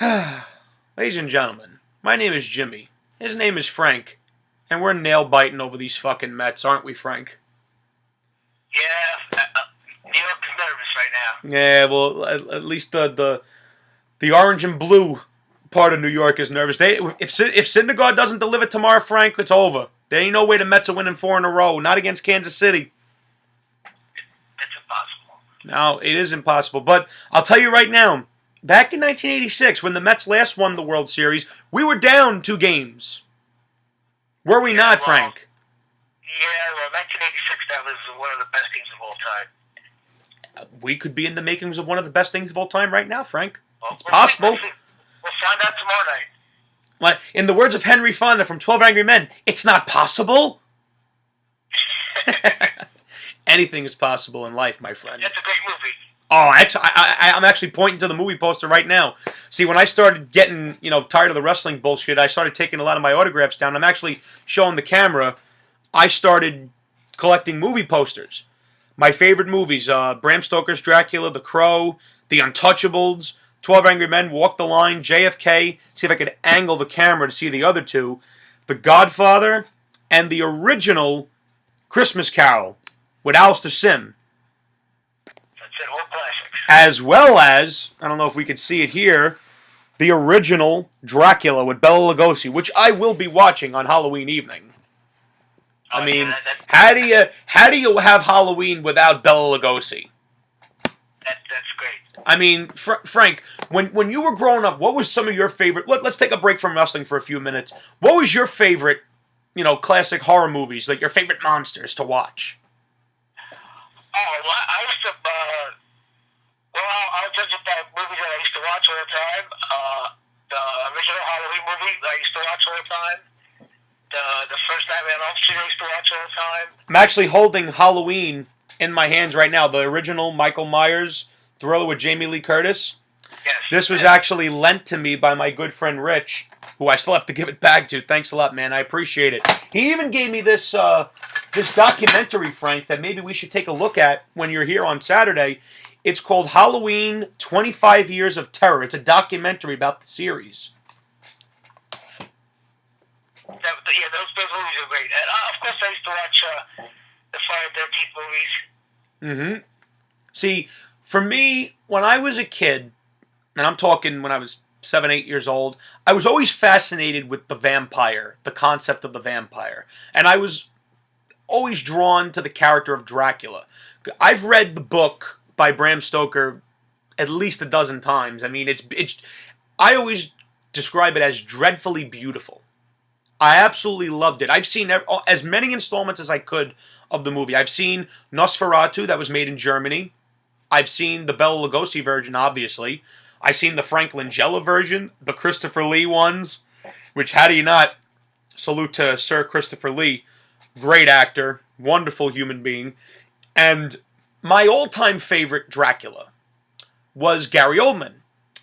Ladies and gentlemen, my name is Jimmy. His name is Frank. And we're nail biting over these fucking Mets, aren't we, Frank? Yeah, New York is nervous right now. Yeah, well, at least the orange and blue part of New York is nervous. If Syndergaard doesn't deliver tomorrow, Frank, it's over. There ain't no way the Mets are winning 4 in a row. Not against Kansas City. It's impossible. No, it is impossible. But I'll tell you right now, back in 1986, when the Mets last won the World Series, we were down 2 games. Were we not, Frank? Yeah, well, 1986, that was one of the best teams of all time. We could be in the makings of one of the best things of all time right now, Frank. Well, It's possible. We'll find out tomorrow night. Like, in the words of Henry Fonda from 12 Angry Men, it's not possible. Anything is possible in life, my friend. That's a great movie. Oh, I'm actually pointing to the movie poster right now. See, when I started getting, tired of the wrestling bullshit, I started taking a lot of my autographs down. I'm actually showing the camera. I started collecting movie posters. My favorite movies, Bram Stoker's Dracula, The Crow, The Untouchables, 12 Angry Men, Walk the Line, JFK. See if I could angle the camera to see the other two. The Godfather, and the original Christmas Carol with Alistair Sim. All classics. As well as, I don't know if we could see it here, the original Dracula with Bela Lugosi, which I will be watching on Halloween evening. Oh, I mean, yeah, how do you have Halloween without Bela Lugosi? That's great. I mean, Frank, when you were growing up, what was some of your favorite? Let's take a break from wrestling for a few minutes. What was your favorite, classic horror movies, like your favorite monsters to watch? Oh, well, I used to. I'll tell you about movies that I used to watch all the time. The original Halloween movie I used to watch all the time. The first Nightmare on Elm Street I used to watch all the time. I'm actually holding Halloween in my hands right now. The original Michael Myers thriller with Jamie Lee Curtis. Yes. This was actually lent to me by my good friend Rich, who I still have to give it back to. Thanks a lot, man. I appreciate it. He even gave me this documentary, Frank, that maybe we should take a look at when you're here on Saturday. It's called Halloween 25 Years of Terror. It's a documentary about the series. Yeah, those movies are great. And, of course, I used to watch the Friday the 13th movies. Mm-hmm. See, for me, when I was a kid, and I'm talking when I was 7, 8 years old, I was always fascinated with the vampire, the concept of the vampire. And I was always drawn to the character of Dracula. I've read the book by Bram Stoker at least a dozen times. I mean, I always describe it as dreadfully beautiful. I absolutely loved it. I've seen as many installments as I could of the movie. I've seen Nosferatu, that was made in Germany. I've seen the Bela Lugosi version, obviously. I've seen the Frank Langella version, the Christopher Lee ones, which, how do you not salute to Sir Christopher Lee? Great actor, wonderful human being. And my all-time favorite Dracula was Gary Oldman.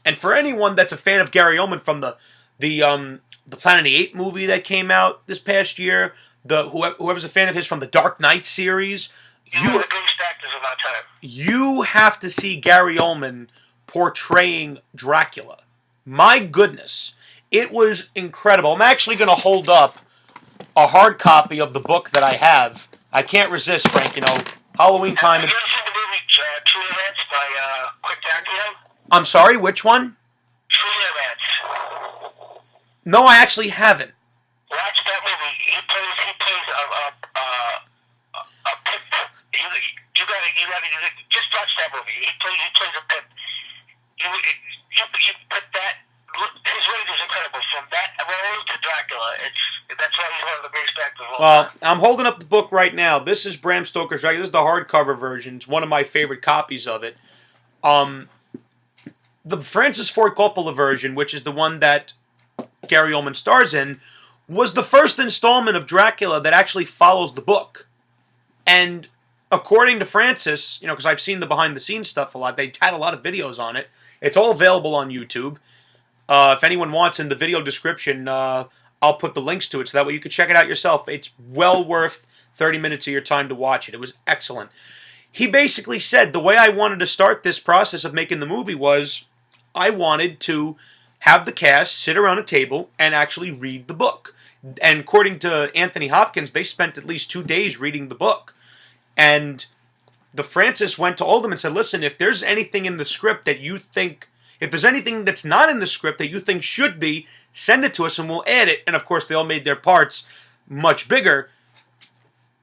And for anyone that's a fan of Gary Oldman from the Planet of the Apes movie that came out this past year, whoever's a fan of his from the Dark Knight series, One of the greatest actors of our time. You have to see Gary Oldman portraying Dracula. My goodness, it was incredible. I'm actually going to hold up a hard copy of the book that I have. I can't resist, Frank. Halloween time. Have you ever seen the movie True Romance by Quentin Tarantino? I'm sorry, which one? True Romance. No, I actually haven't. Watch that movie. He plays a pimp. You gotta just watch that movie. He plays a pimp. You put that. His range is incredible. From that role to Dracula, that's why he's one of the greatest actors of all Well, time. I'm holding up the book right now. This is Bram Stoker's Dracula. This is the hardcover version. It's one of my favorite copies of it. The Francis Ford Coppola version, which is the one that Gary Oldman stars in, was the first installment of Dracula that actually follows the book. And according to Francis, because I've seen the behind-the-scenes stuff a lot, they had a lot of videos on it. It's all available on YouTube. If anyone wants, in the video description, I'll put the links to it so that way you can check it out yourself. It's well worth 30 minutes of your time to watch it. It was excellent. He basically said the way I wanted to start this process of making the movie was I wanted to have the cast sit around a table and actually read the book. And according to Anthony Hopkins, they spent at least 2 days reading the book. And the Francis went to Oldham and said, listen, if there's anything in the script that you think, if there's anything that's not in the script that you think should be, send it to us and we'll add it. And of course, they all made their parts much bigger.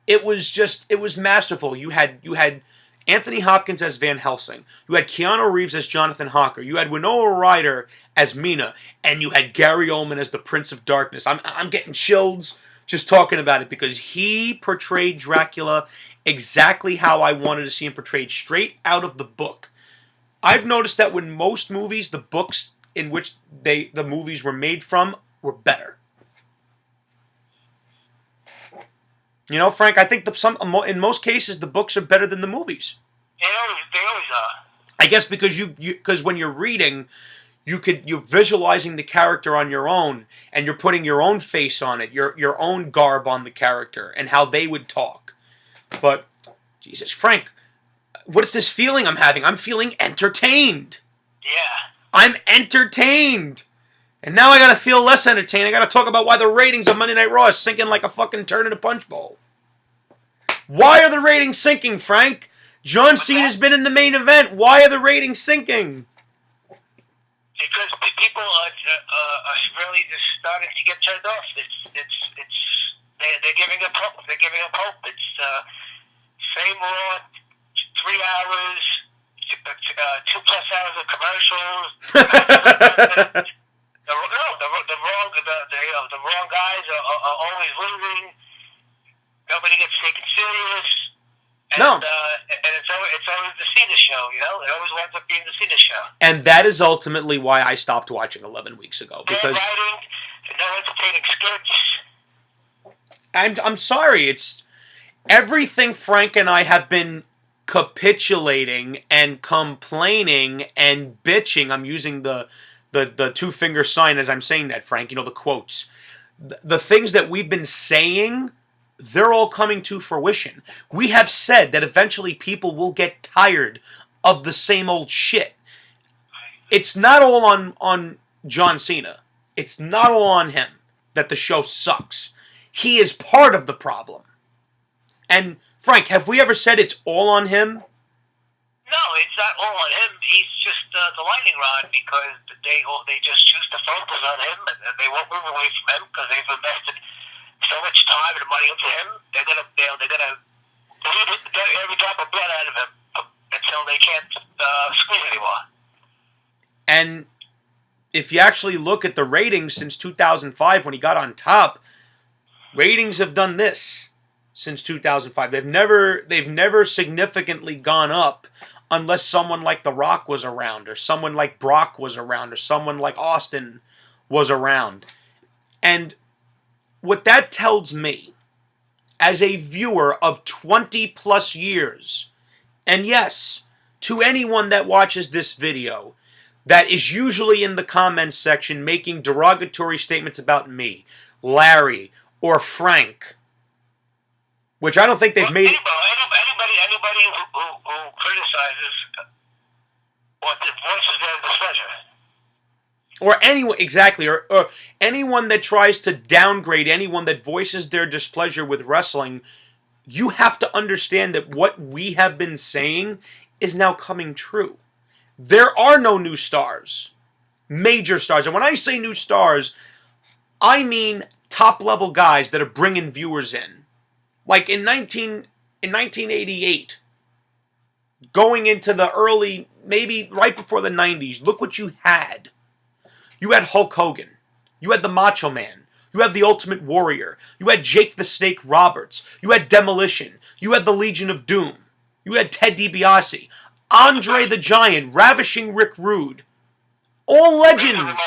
It was masterful. You had Anthony Hopkins as Van Helsing. You had Keanu Reeves as Jonathan Hawker. You had Winona Ryder as Mina. And you had Gary Oldman as the Prince of Darkness. I'm getting chills just talking about it because he portrayed Dracula exactly how I wanted to see him portrayed, straight out of the book. I've noticed that when most movies, the books in which the movies were made from were better. You know, Frank, I think in most cases the books are better than the movies. They always are. I guess because when you're reading, you're visualizing the character on your own, and you're putting your own face on it, your own garb on the character, and how they would talk. But Jesus, Frank, what is this feeling I'm having? I'm feeling entertained. Yeah. I'm entertained. And now I gotta feel less entertained. I gotta talk about why the ratings of Monday Night Raw is sinking like a fucking turd in a punch bowl. Why are the ratings sinking, Frank? John Cena's been in the main event. Why are the ratings sinking? Because people are really just starting to get turned off. They're giving up hope. They're giving up hope. It's same Raw, 3 hours, 2+ hours of commercials. The wrong guys are always losing. Nobody gets taken serious. And, No. And it's always the Cena show, you know? It always winds up being the Cena show. And that is ultimately why I stopped watching 11 weeks ago. Because no writing, no entertaining skits. I'm sorry, it's everything Frank and I have been capitulating and complaining and bitching. I'm using the two-finger sign as I'm saying that, Frank. You know, the quotes. The things that we've been saying, they're all coming to fruition. We have said that eventually people will get tired of the same old shit. It's not all on John Cena. It's not all on him that the show sucks. He is part of the problem. And, Frank, have we ever said it's all on him? No, it's not all on him. He's just the lightning rod because they just choose to focus on him and they won't move away from him because they've invested so much time and money into him. They're gonna bleed every drop of blood out of him until they can't squeeze anymore. And if you actually look at the ratings since 2005 when he got on top, ratings have done this since 2005. They've never significantly gone up unless someone like The Rock was around, or someone like Brock was around, or someone like Austin was around. And what that tells me, as a viewer of 20 plus years, and yes, to anyone that watches this video, that is usually in the comments section making derogatory statements about me, Larry, or Frank, which I don't think they've made. Anybody who criticizes or voices their displeasure. Or anyone, exactly, or anyone that tries to downgrade anyone that voices their displeasure with wrestling, you have to understand that what we have been saying is now coming true. There are no new stars, major stars. And when I say new stars, I mean top-level guys that are bringing viewers in. Like in 1988, going into the early, maybe right before the 90s, look what you had. You had Hulk Hogan. You had the Macho Man. You had the Ultimate Warrior. You had Jake the Snake Roberts. You had Demolition. You had the Legion of Doom. You had Ted DiBiase. Andre the Giant. Ravishing Rick Rude. All legends.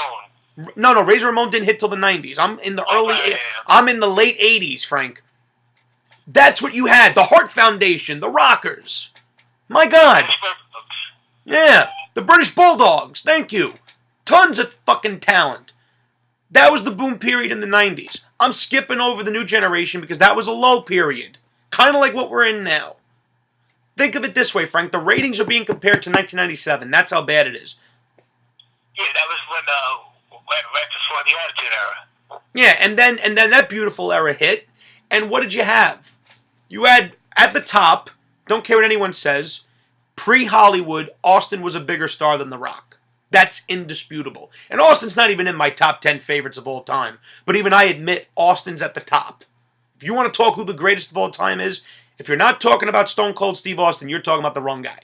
No, Razor Ramon didn't hit till the 90s. I'm in the late 80s, Frank. That's what you had. The Hart Foundation. The Rockers. My God. Yeah. The British Bulldogs. Thank you. Tons of fucking talent. That was the boom period in the 90s. I'm skipping over the new generation because that was a low period. Kind of like what we're in now. Think of it this way, Frank. The ratings are being compared to 1997. That's how bad it is. Yeah, that was right before the Attitude Era. Yeah, and then that beautiful era hit, and what did you have? You had at the top. Don't care what anyone says. Pre-Hollywood, Austin was a bigger star than The Rock. That's indisputable. And Austin's not even in my top 10 favorites of all time. But even I admit Austin's at the top. If you want to talk who the greatest of all time is, if you're not talking about Stone Cold Steve Austin, you're talking about the wrong guy.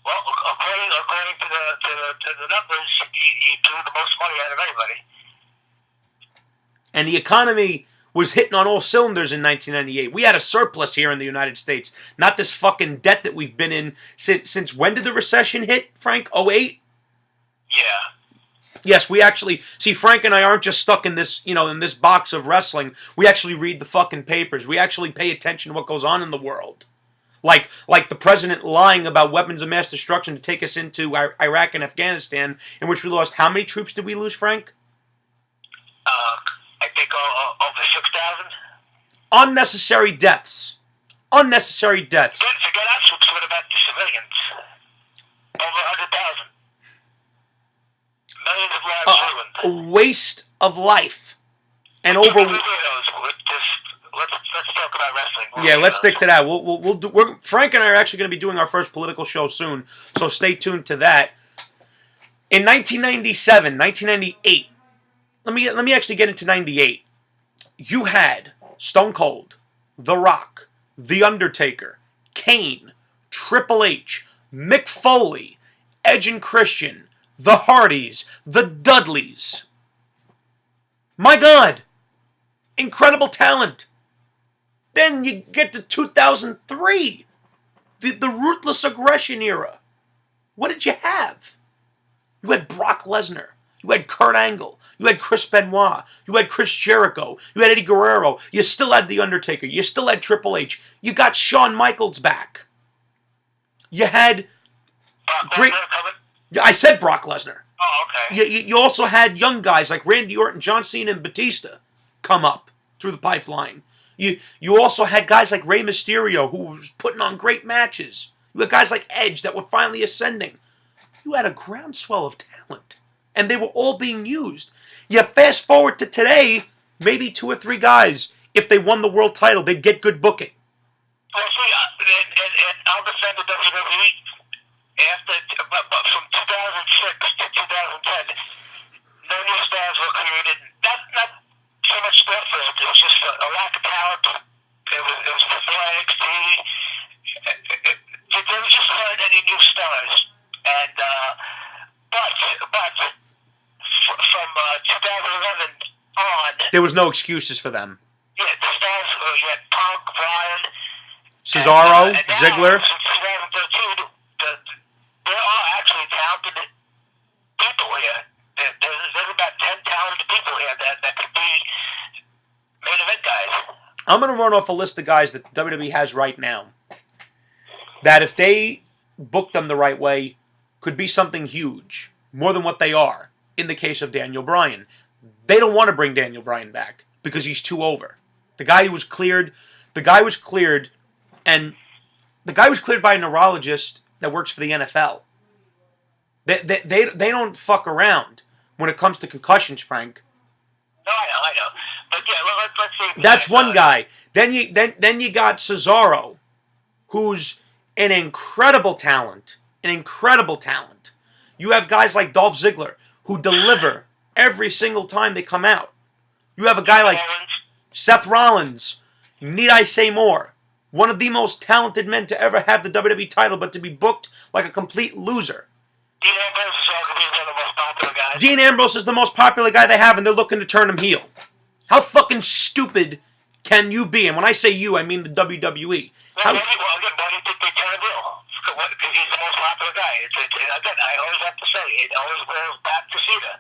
Well, according to the numbers, he drew the most money out of anybody. And the economy was hitting on all cylinders in 1998. We had a surplus here in the United States. Not this fucking debt that we've been in since when did the recession hit, Frank? 08? Yeah. Yes, we actually see Frank and I aren't just stuck in this, in this box of wrestling. We actually read the fucking papers. We actually pay attention to what goes on in the world. Like the president lying about weapons of mass destruction to take us into Iraq and Afghanistan, in which we lost. How many troops did we lose, Frank? I think over 6,000. Unnecessary deaths. Unnecessary deaths. Forget our troops. What about the civilians? Over 100,000. Millions of lives ruined. A waste of life. And Let's over. talk about wrestling. Yeah, let's stick to that. We'll do. Frank and I are actually going to be doing our first political show soon, so stay tuned to that. In 1997, 1998. Let me actually get into 98. You had Stone Cold, The Rock, The Undertaker, Kane, Triple H, Mick Foley, Edge and Christian, The Hardys, The Dudleys. My God! Incredible talent. Then you get to 2003. The Ruthless Aggression era. What did you have? You had Brock Lesnar. You had Kurt Angle. You had Chris Benoit. You had Chris Jericho. You had Eddie Guerrero. You still had The Undertaker. You still had Triple H. You got Shawn Michaels back. You had great. I said Brock Lesnar. Oh, okay. You also had young guys like Randy Orton, John Cena, and Batista come up through the pipeline. You also had guys like Rey Mysterio who was putting on great matches. You had guys like Edge that were finally ascending. You had a groundswell of talent. And they were all being used. You fast forward to today, maybe 2 or 3 guys, if they won the world title, they'd get good booking. Well, see, and I'll defend the WWE but from 2006 to 2010, no new stars were created. Not so much stuff. It was just a lack of talent. It was before NXT. There was just hardly any new stars. And but from 2011 on, There was no excuses for them. yeah, the stars. You had Punk, Bryan, Cesaro, and now, Ziggler. since 2013, there are actually talented people here. There's about 10 talented people here that could be main event guys. I'm going to run off a list of guys that WWE has right now that if they book them the right way, could be something huge, more than what they are. In the case of Daniel Bryan, they don't want to bring Daniel Bryan back because he's too over. The guy was cleared, and the guy was cleared by a neurologist that works for the NFL. They don't fuck around when it comes to concussions, Frank. No, I know. But yeah, let's see. That's one guy. Then you got Cesaro, who's an incredible talent. You have guys like Dolph Ziggler who deliver every single time they come out. You have a guy like Seth Rollins. Need I say more? One of the most talented men to ever have the WWE title, but to be booked like a complete loser. Dean Ambrose is arguably one of the most popular guys. Dean Ambrose is the most popular guy they have, and they're looking to turn him heel. How fucking stupid can you be? And when I say you, I mean the WWE. Well, again, why do you think they turn him heel? Because he's the most popular guy. Again, I always have to say, it always goes back to Cena.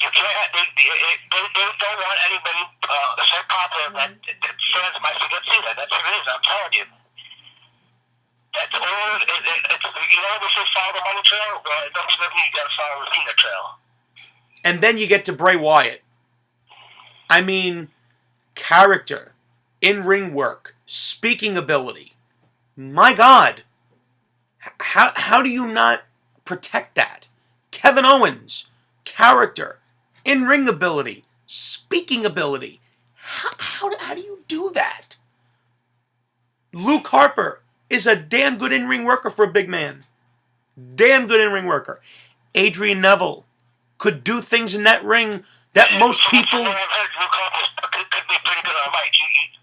You can't. They don't want anybody so popular that fans might forget Cena. That's the reason. I'm telling you. That's all. You know, they say follow the money trail. Well, in WWE, you got to follow the Cena trail. And then you get to Bray Wyatt. I mean, character, in-ring work, speaking ability. My God. How do you not protect that? Kevin Owens. character, in-ring ability, speaking ability. How do you do that? Luke Harper is a damn good in-ring worker for a big man. Damn good in-ring worker. Adrian Neville could do things in that ring that most people... I've heard Luke Harper could be pretty good on mic.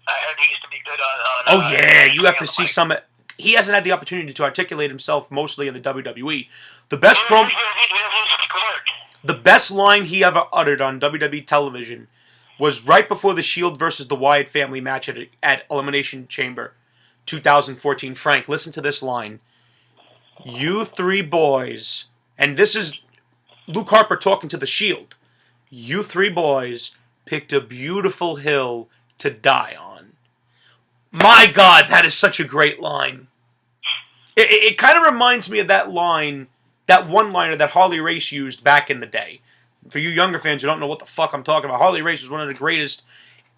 I heard he used to be good on oh yeah, you have to see some... He hasn't had the opportunity to articulate himself mostly in the WWE. The best line he ever uttered on WWE television was right before the Shield versus the Wyatt family match at Elimination Chamber 2014. Frank, listen to this line. You three boys, and this is Luke Harper talking to the Shield. You three boys picked a beautiful hill to die on. My God, that is such a great line. It kind of reminds me of that line, that one-liner that Harley Race used back in the day. For you younger fans who don't know what the fuck I'm talking about, Harley Race was one of the greatest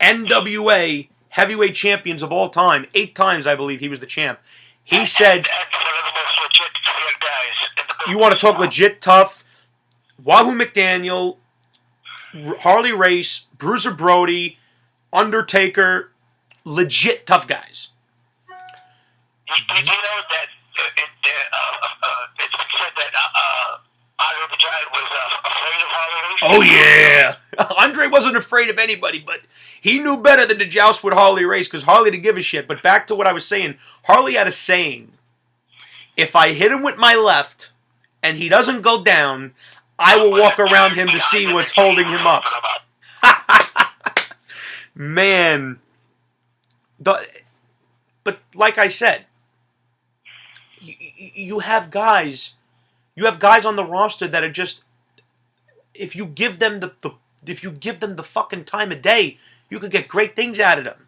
NWA heavyweight champions of all time. 8 times, I believe, he was the champ. He said, you want to talk legit tough? Wahoo McDaniel, Harley Race, Bruiser Brody, Undertaker, legit tough guys. You know that it's been said that Andre the Giant was afraid of Harley Race? Oh, yeah. Andre wasn't afraid of anybody, but he knew better than to joust with Harley Race because Harley didn't give a shit. But back to what I was saying, Harley had a saying. If I hit him with my left and he doesn't go down, I will walk around him to see what's holding him up. Man. But like I said, you have guys on the roster that are just, if you give them the fucking time of day, you could get great things out of them.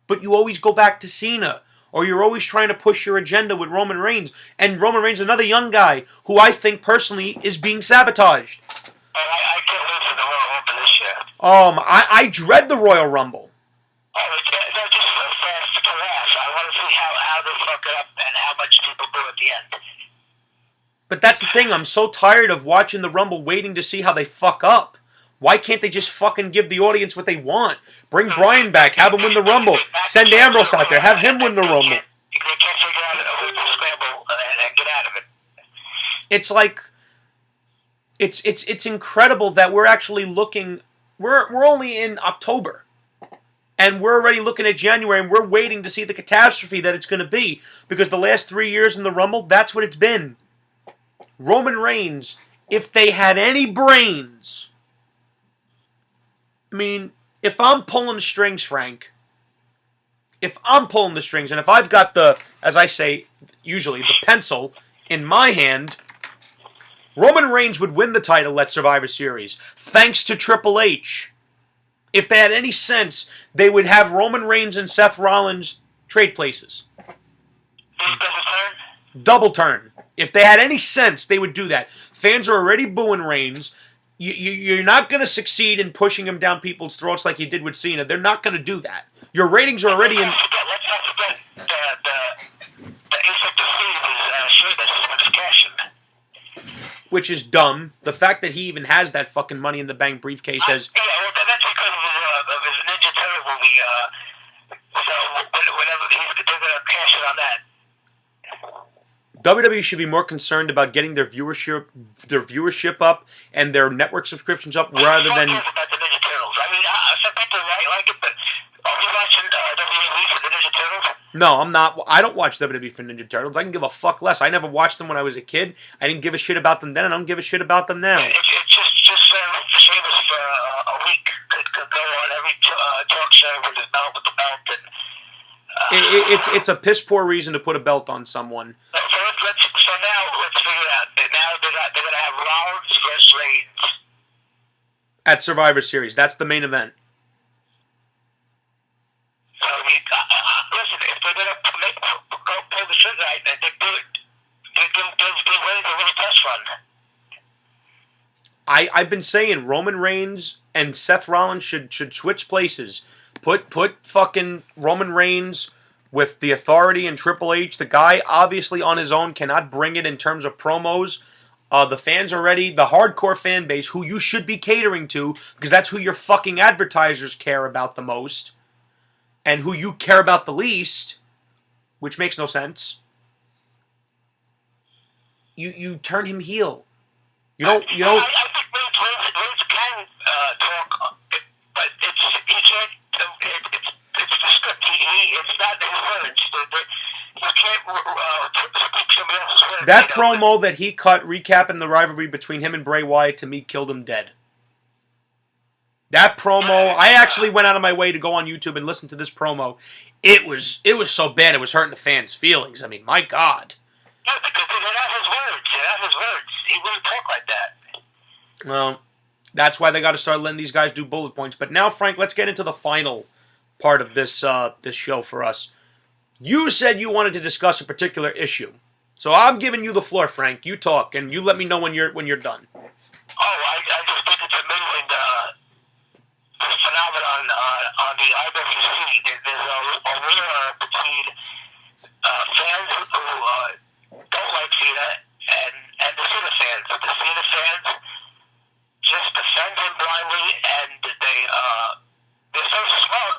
But you always go back to Cena, or you're always trying to push your agenda with Roman Reigns, and Roman Reigns, another young guy who I think personally is being sabotaged. I can't wait for the Royal Rumble this year. I dread the Royal Rumble. They're just fast to laugh. I want to see how they fuck it up and how much people do at the end. But that's the thing. I'm so tired of watching the Rumble, waiting to see how they fuck up. Why can't they just fucking give the audience what they want? Bring Bryan back, have him win the Rumble. Send Ambrose out there, have him win the Rumble. They can't figure out a way to scramble and get out of it. It's like, it's incredible that we're actually looking. We're only in October. And we're already looking at January, and we're waiting to see the catastrophe that it's going to be. Because the last 3 years in the Rumble, that's what it's been. Roman Reigns, if they had any brains... I mean, if I'm pulling the strings, Frank... If I'm pulling the strings, and if I've got the, as I say, usually, the pencil in my hand... Roman Reigns would win the title at Survivor Series. Thanks to Triple H. If they had any sense, they would have Roman Reigns and Seth Rollins trade places. Double turn. If they had any sense, they would do that. Fans are already booing Reigns. You're not going to succeed in pushing him down people's throats like you did with Cena. They're not going to do that. Your ratings are already in... Let's not forget the Ace of Defeat is Sheamus with his cash in. Which is dumb. The fact that he even has that fucking Money in the Bank briefcase has... Yeah, well, that's because of his Ninja Turtle movie. So whenever they're going to cash in on that. WWE should be more concerned about getting their viewership up and their network subscriptions up rather than... About the Ninja Turtles. I mean, some people like it, but are we watching WWE for the Ninja Turtles? No, I'm not. I don't watch WWE for Ninja Turtles. I can give a fuck less. I never watched them when I was a kid. I didn't give a shit about them then, and I don't give a shit about them now. It's just Sheamus for a week. Could go on every talk show with his belt, with the belt, and... It's a piss poor reason to put a belt on someone. So now let's figure it out. Now they're going to have Rollins versus Reigns at Survivor Series. That's the main event. So listen, if they're going to go pull the trigger, they do it. They're ready to win a test run. I've been saying Roman Reigns and Seth Rollins should switch places. Put fucking Roman Reigns with the Authority and Triple H. The guy, obviously on his own, cannot bring it in terms of promos. The fans already, the hardcore fan base, who you should be catering to, because that's who your fucking advertisers care about the most, and who you care about the least, which makes no sense. You turn him heel. You don't. I think Reigns can talk, but he can't. It's the script. It's not his words. You can't speak somebody else's words. That promo that he cut recapping the rivalry between him and Bray Wyatt, to me, killed him dead. That promo, I actually went out of my way to go on YouTube and listen to this promo. It was so bad it was hurting the fans' feelings. I mean, my God. Yeah, because they're not his words. They're not his words. He wouldn't talk like that. Well, that's why they got to start letting these guys do bullet points. But now, Frank, let's get into the final part of this this show for us. You said you wanted to discuss a particular issue, so I'm giving you the floor, Frank. You talk, and you let me know when you're done. Oh, I just think it's amazing this phenomenon on the IWC. There's a war between fans who don't like Cena and the Cena fans. The Cena fans just defend him blindly, and they're so smug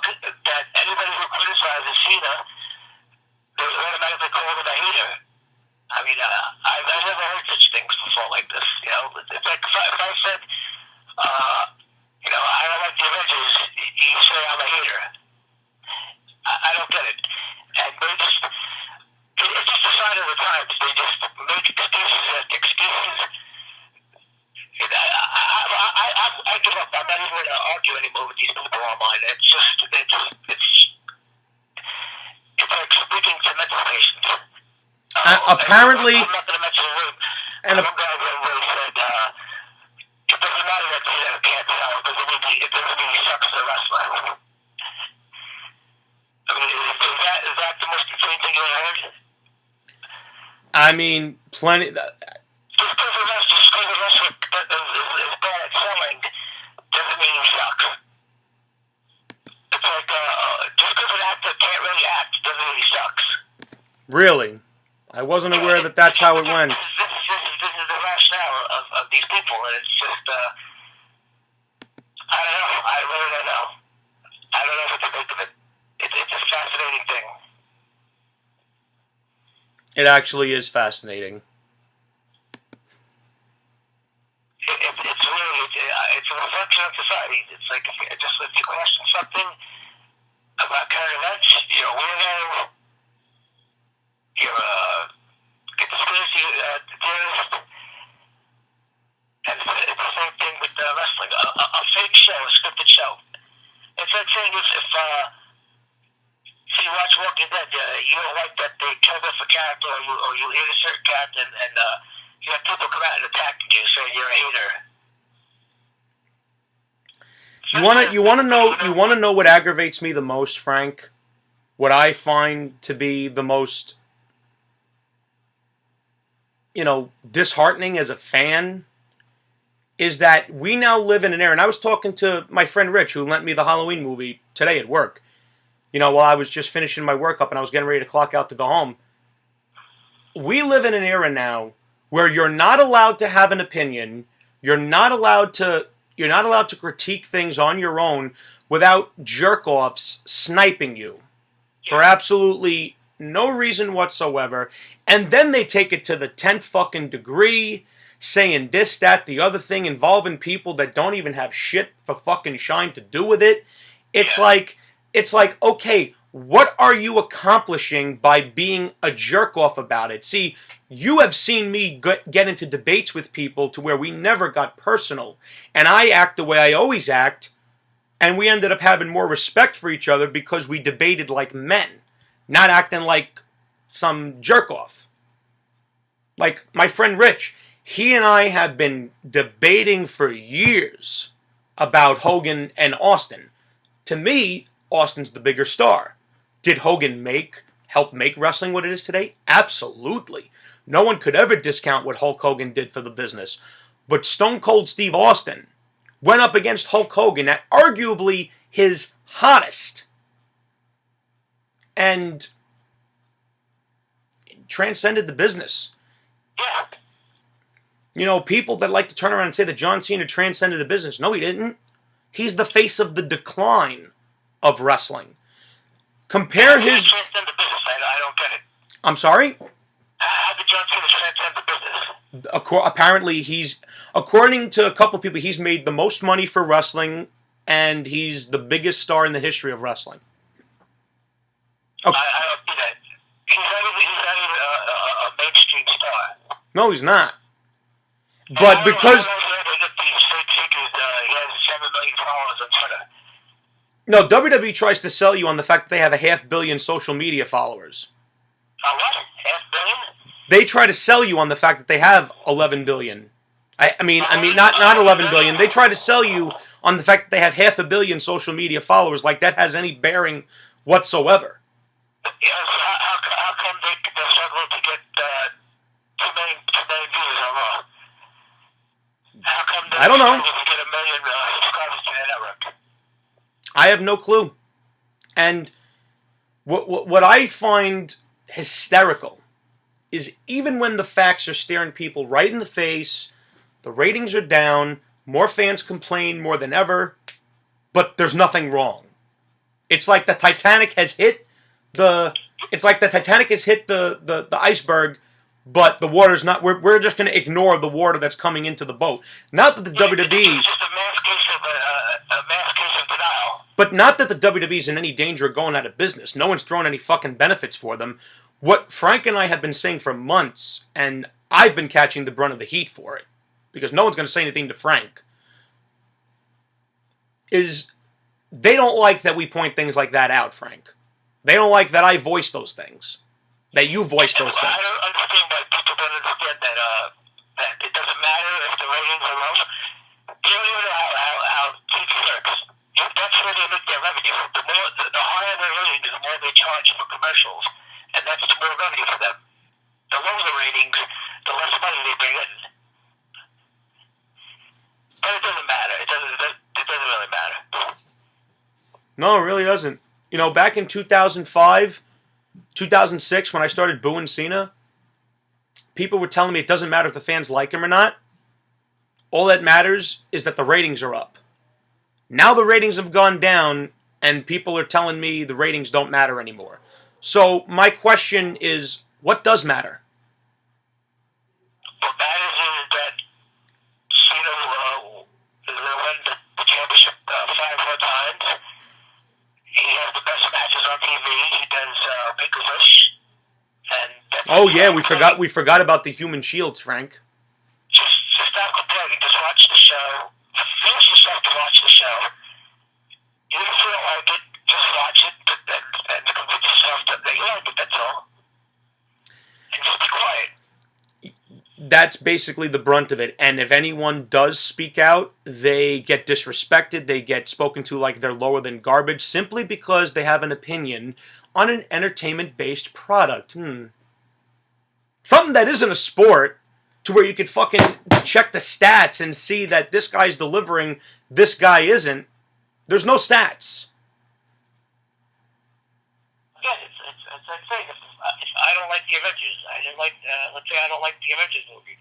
that anybody who criticizes Cena, they automatically call him a hater. I mean, I've never heard such things before like this. You know, it's like if I said, I don't like the Avengers, you say I'm a hater. I don't get it. And it's just a sign of the times. They just make excuses. I give up. I'm not even going to argue anymore with these people online. It's like speaking to mental patients. Apparently, I'm not going to mention a room. And some guy really said, it doesn't matter that Cena can't sell. It doesn't mean he sucks as a wrestler. I mean, is that the most insane thing you ever heard? I mean, plenty. Just because a wrestler is bad at selling doesn't mean he sucks. It's like, just because an actor can't really act doesn't mean he sucks. Really, I wasn't aware that that's how it went. This is the rationale of these people, and it's just, I don't know. I really don't know. I don't know what to think of it. It's a fascinating thing. It actually is fascinating. It's really, it's a reflection of society. It's like if you question something about current events, you're a weirdo, you're a conspiracy theorist, and it's the same thing with wrestling. A fake show, a scripted show. It's like saying if you watch Walking Dead, you don't like that they killed off a character, or you hate a certain character, and you have people come out and attack you, saying you're a hater. You want to know what aggravates me the most, Frank? What I find to be the most, disheartening as a fan, is that we now live in an era, and I was talking to my friend Rich, who lent me the Halloween movie today at work. While I was just finishing my work up and I was getting ready to clock out to go home. We live in an era now where you're not allowed to have an opinion. You're not allowed to critique things on your own without jerk-offs sniping you for absolutely no reason whatsoever. And then they take it to the 10th fucking degree, saying this, that, the other thing, involving people that don't even have shit for fucking shine to do with it. It's like, okay, what are you accomplishing by being a jerk-off about it? See, you have seen me get into debates with people to where we never got personal. And I act the way I always act, and we ended up having more respect for each other because we debated like men, not acting like some jerk-off. Like my friend Rich, he and I have been debating for years about Hogan and Austin. To me, Austin's the bigger star. Did Hogan help make wrestling what it is today? Absolutely. No one could ever discount what Hulk Hogan did for the business. But Stone Cold Steve Austin went up against Hulk Hogan at arguably his hottest, and transcended the business. Yeah. You know, people that like to turn around and say that John Cena transcended the business. No, he didn't. He's the face of the decline of wrestling. Compare his. Transcend the business. I don't get it. I'm sorry? How did John Cena transcend the business? Apparently, according to a couple of people, he's made the most money for wrestling, and he's the biggest star in the history of wrestling. Okay. I don't see that. He's not even a mainstream star. No, he's not. But because... No, WWE tries to sell you on the fact that they have a 500 million social media followers. What? 500 million? They try to sell you on the fact that they have 11 billion. I mean, not 11 billion. They try to sell you on the fact that they have 500 million social media followers, like that has any bearing whatsoever. Yeah, so how come they're struggling to get 2 million viewers on Raw? How come I don't know. To get 1 million subscribers to their network? I have no clue. And what I find hysterical is even when the facts are staring people right in the face, the ratings are down, more fans complain more than ever, but there's nothing wrong. It's like the Titanic has hit the iceberg, but the water's not. We're just going to ignore the water that's coming into the boat. Not that the WWE. It's just a mass case of denial. But not that the WWE's in any danger of going out of business. No one's throwing any fucking benefits for them. What Frank and I have been saying for months, and I've been catching the brunt of the heat for it, because no one's going to say anything to Frank, is they don't like that we point things like that out, Frank. They don't like that I voice those things. That you voice those things. I don't understand why people don't understand that it doesn't matter if the ratings are low. You don't even know how TV works. That's where they make their revenue. The higher their ratings, the more they charge for commercials. And that's the more revenue for them. The lower the ratings, the less money they bring in. But it doesn't matter. It doesn't really matter. No, it really doesn't. You know, back in 2005, 2006, when I started booing Cena, people were telling me it doesn't matter if the fans like him or not. All that matters is that the ratings are up. Now the ratings have gone down, and people are telling me the ratings don't matter anymore. So my question is, what does matter? What matters is that Cena is going to win the championship 5 more times. He has the best matches on TV. He does Make-A-Wish. Oh yeah, we forgot about the human shields, Frank. Just stop complaining. Just watch the show. Force yourself to watch the show. Even if you don't like it, just watch it and convince yourself that you like it. That's all. And just be quiet. That's basically the brunt of it. And if anyone does speak out, they get disrespected. They get spoken to like they're lower than garbage simply because they have an opinion on an entertainment-based product. Something that isn't a sport, to where you could fucking check the stats and see that this guy's delivering, this guy isn't. There's no stats. Again, it's like saying, if I don't like the Avengers, let's say I don't like the Avengers movie.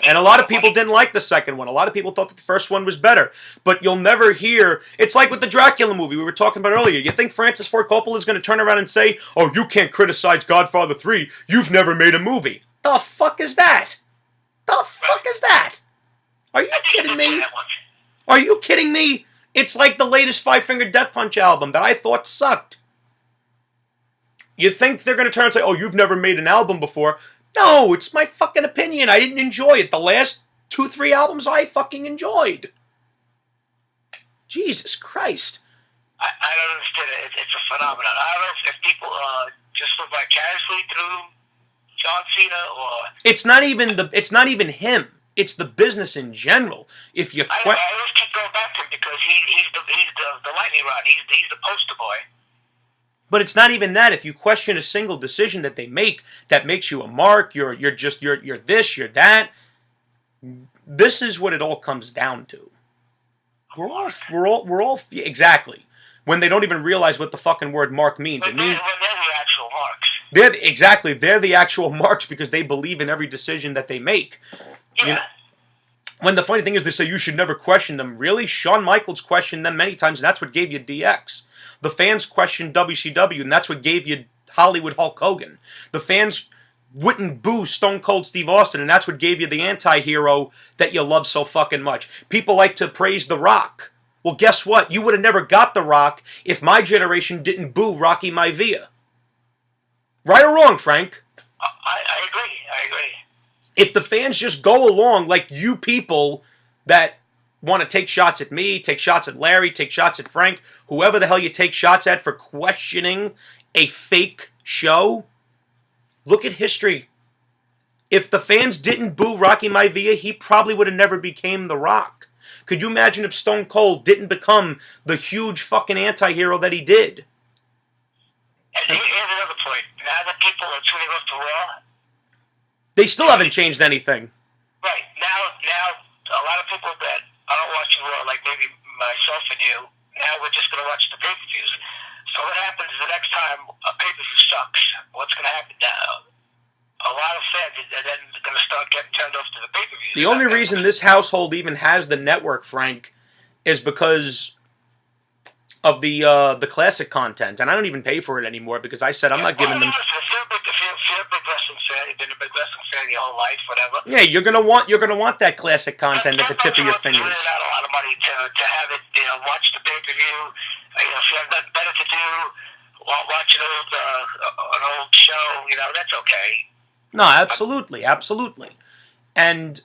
And a lot of people didn't like the second one. A lot of people thought that the first one was better. But you'll never hear... It's like with the Dracula movie we were talking about earlier. You think Francis Ford Coppola is going to turn around and say, "Oh, you can't criticize Godfather 3. You've never made a movie." The fuck is that? The fuck is that? Are you kidding me? Are you kidding me? It's like the latest Five Finger Death Punch album that I thought sucked. You think they're going to turn and say, "Oh, you've never made an album before." No, it's my fucking opinion. I didn't enjoy it. The last 2-3 albums I fucking enjoyed. Jesus Christ. I don't understand it. It's a phenomenon. I don't know if people just live vicariously through John Cena or... It's not even him. It's the business in general. If you I always keep going back to him because he's the lightning rod. He's the poster boy. But it's not even that. If you question a single decision that they make that makes you a mark, you're this, you're that. This is what it all comes down to. We're all exactly. When they don't even realize what the fucking word mark means. But it means they're the actual marks. They're the actual marks because they believe in every decision that they make. Yeah. You know, when the funny thing is, they say you should never question them. Really? Shawn Michaels questioned them many times, and that's what gave you DX. The fans questioned WCW, and that's what gave you Hollywood Hulk Hogan. The fans wouldn't boo Stone Cold Steve Austin, and that's what gave you the anti-hero that you love so fucking much. People like to praise The Rock. Well, guess what? You would have never got The Rock if my generation didn't boo Rocky Maivia. Right or wrong, Frank? I agree. I agree. If the fans just go along like you people that want to take shots at me, take shots at Larry, take shots at Frank, whoever the hell you take shots at for questioning a fake show, look at history. If the fans didn't boo Rocky Maivia, he probably would have never became The Rock. Could you imagine if Stone Cold didn't become the huge fucking anti-hero that he did? And here's another point. Now that people are tuning up to Raw, They still haven't changed anything. right, now a lot of people that aren't watching Raw, like maybe myself and you, now we're just going to watch the pay-per-views. So what happens the next time a pay-per-view sucks? What's going to happen now? A lot of fans are then going to start getting turned off to the pay-per-views. The only reason this household even has the network, Frank, is because of the classic content, and I don't even pay for it anymore because I said I'm not giving them. If you're a big wrestling fan, you've been a big wrestling fan your whole life, whatever. Yeah, you're gonna want that classic content at the tip of your fingers. You're not a lot of money to have it. Watch the pay-per-view. If you have nothing better to do, watch an old show. That's okay. No, absolutely, absolutely. And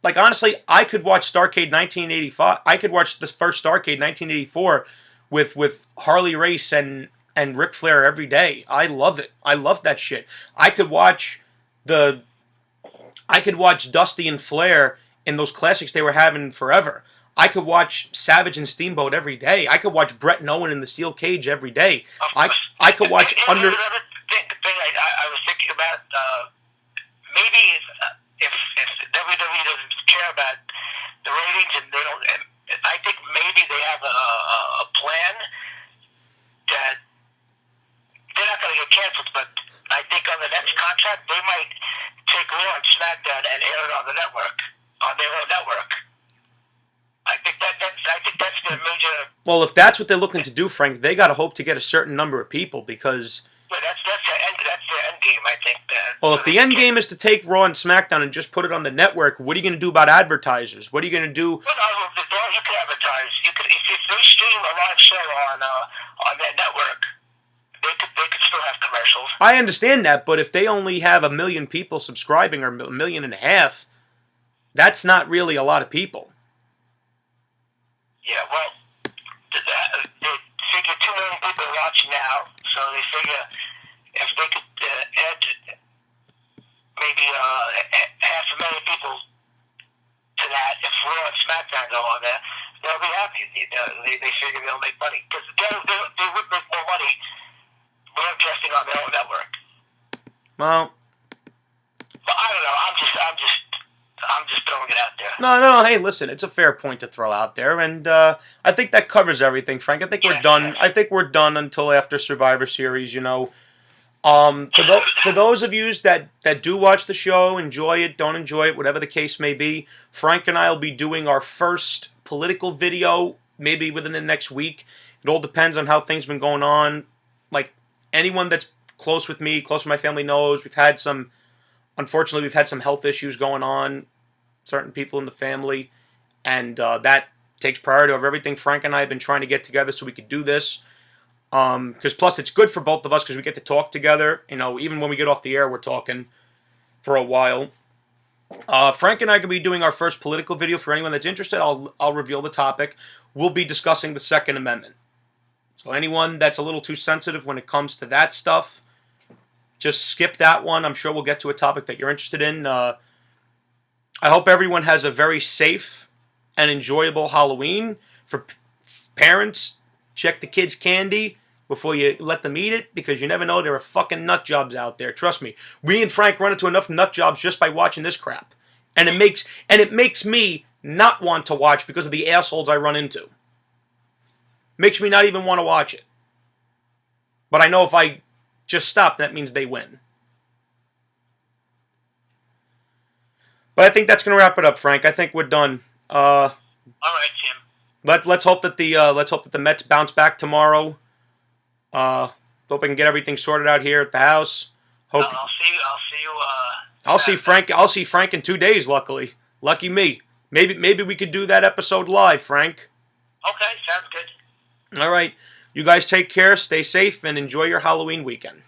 like honestly, I could watch Starrcade 1985. I could watch this first Starrcade 1984 with Harley Race and Ric Flair every day. I love it. I love that shit. I could watch Dusty and Flair in those classics they were having forever. I could watch Savage and Steamboat every day. I could watch Brett and Owen in the steel cage every day. I could watch Under. Another thing I was thinking about, maybe if WWE doesn't care about the ratings and they don't, and I think maybe they have a plan that they're not going to get canceled, but I think on the next contract they might take Raw and SmackDown and air it on the network, on their own network. I think that's their major. Well, if that's what they're looking to do, Frank, they got to hope to get a certain number of people because. Yeah, that's their end game, I think. Well, if the end game is to take Raw and SmackDown and just put it on the network, what are you going to do about advertisers? What are you going to do? Well, no, you can advertise. You could, if they stream a live show on their network, they could still have commercials. I understand that, but if they only have 1 million people subscribing or 1.5 million, that's not really a lot of people. Yeah, well, they figure 2 million people watch now, so they figure if they could add maybe 500,000 people to that, if Raw and SmackDown go on there, they'll be happy. They figure they'll make money because they would make more money broadcasting on their own network. Well, but I don't know. I'm just throwing it out there. No. Hey, listen, it's a fair point to throw out there, and I think that covers everything, Frank. I think we're done. Yes. I think we're done until after Survivor Series. For those of you that do watch the show, enjoy it, don't enjoy it, whatever the case may be, Frank and I will be doing our first political video maybe within the next week. It all depends on how things been going on. Like anyone that's close with me, close to my family knows, unfortunately, we've had some health issues going on, certain people in the family, and that takes priority over everything. Frank and I have been trying to get together so we could do this. Because plus it's good for both of us because we get to talk together. Even when we get off the air, we're talking for a while. Frank and I are going to be doing our first political video. For anyone that's interested, I'll reveal the topic. We'll be discussing the Second Amendment. So anyone that's a little too sensitive when it comes to that stuff, just skip that one. I'm sure we'll get to a topic that you're interested in. I hope everyone has a very safe and enjoyable Halloween. For parents, check the kids' candy before you let them eat it, because you never know, there are fucking nut jobs out there. Trust me. We and Frank run into enough nut jobs just by watching this crap. And it makes me not want to watch because of the assholes I run into. Makes me not even want to watch it. But I know if I just stop, that means they win. But I think that's going to wrap it up, Frank. I think we're done. All right, Tim. Let's hope that the Mets bounce back tomorrow. Hope I can get everything sorted out here at the house. Hope I'll see you. I'll see Frank. I'll see Frank in 2 days. Lucky me. Maybe we could do that episode live, Frank. Okay, sounds good. All right, you guys take care, stay safe, and enjoy your Halloween weekend.